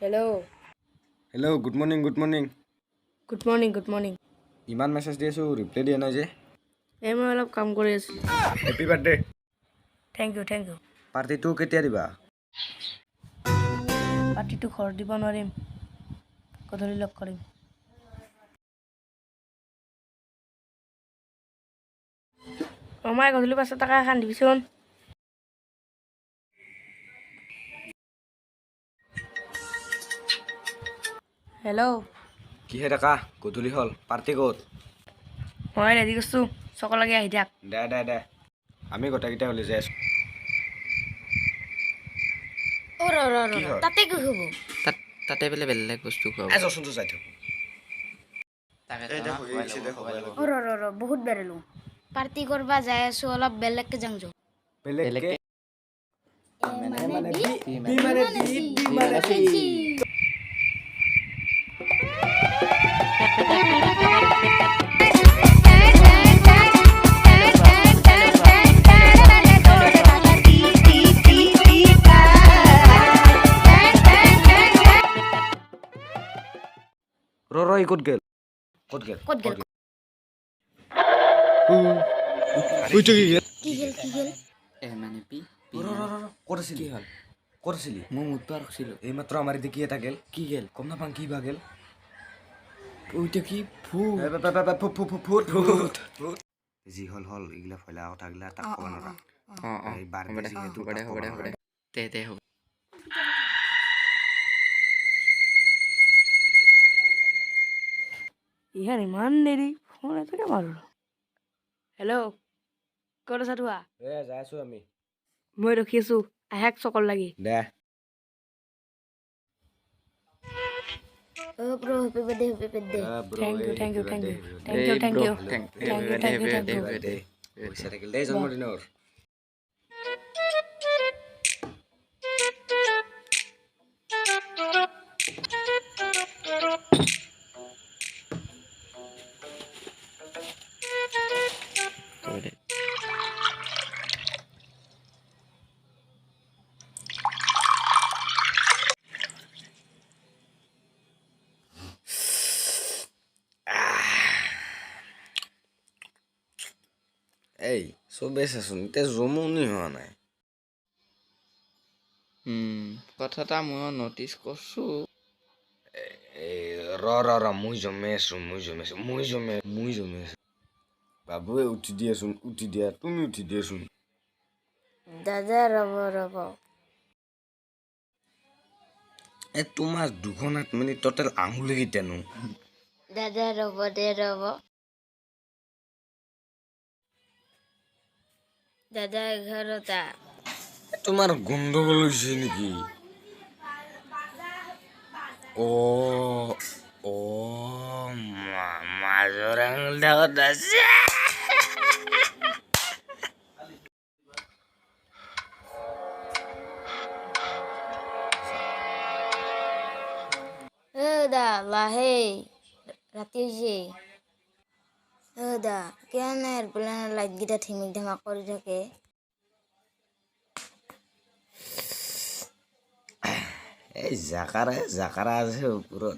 Hello. Hello, good morning, good morning. Good morning, good morning. ইমান message দি আছো reply দিয়া নাই যে মই অলপ কাম কৰি আছো হেপী বাৰ্থডে থ্যাংক ইউ পাৰ্টিটো কেতিয়া দিবা পাৰ্টিটো ঘৰ দিব নোৱাৰিম গধূলি লগ কৰিম মাই গধূলি 500 টকা এখন দিবিচোন হেল্ল' কিহে টাকা গধূলি হ'ল পাৰ্টি ক'ত মই ৰেডি কৰিছো সকলোকে আহি থাক দে আমি গোটেইকেইটা ওলাই যাই আছো তাতে কি হ'ব তাতে বেলে বেলেগ বস্তু খুৱাব এজনটো যাই থাকো বহুত বেৰেলো পাৰ্টি কৰবা যাই আছো অলপ বেলেগকে যাং যো বেলেগকে ৰ ক'ত গেল উইটো কি গেল মানে পি ক'ত আছিলি মই মুত পাৰ ৰখিছিলোঁ এইমাত্ৰ আমাৰ এতিয়া কি এটা গেল কি গেল গম নাপাং কি বা গেল ওইটা কি ফুট যি হল এইগিলা ফলা কথাগিলা তাক ক'ব নোৱাৰা এই বাৰ হ'ব দে হ'ব ইহান ইমান দেৰি ফোন এটাকে মাৰো হেল্ল' ক'ত আছা তোৱা যাই আছো আমি মই ৰখি আছো আহেক চকল লাগি দে bro happy birthday thank you পইচা থাকিল দেই জন্মদিনৰ এই চবেই চাচোন এতিয়া জমনি হোৱা নাই কথা এটা মই নটিচ কৰিছোঁ ৰ মই জমে আছো বাবুৱে উঠি দিয়া তুমি উঠি দিয়াচোন দাদা ৰব তোমাৰ দুখন হাত মানে টোটেল আঙুলি কেইটানো দাদা ৰব দাদা 11টা তোমাৰ গণ্ডগোল হৈছে নেকি মাজৰ আঙুলিটা ক'ত আছে দা লাহে ৰাতি হৈছে দা কিয় নাই এয়াৰপ্লেনৰ লাইটকেইটা ধিমিক ধামাক কৰি থাকে এই জাকাৰা আছে ওপৰত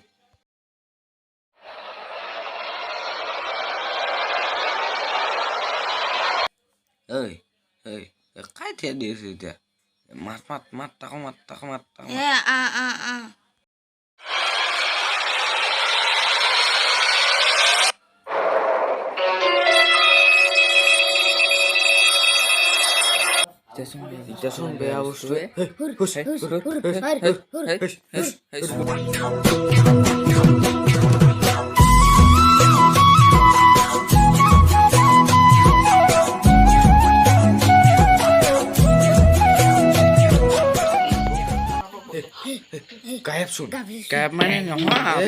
কাই থিয়া দি আছো এতিয়া মাত তাকো এতিয়াচোন বেয়া বস্তুৱে গায়েব চোন গায়ব মানে নহয়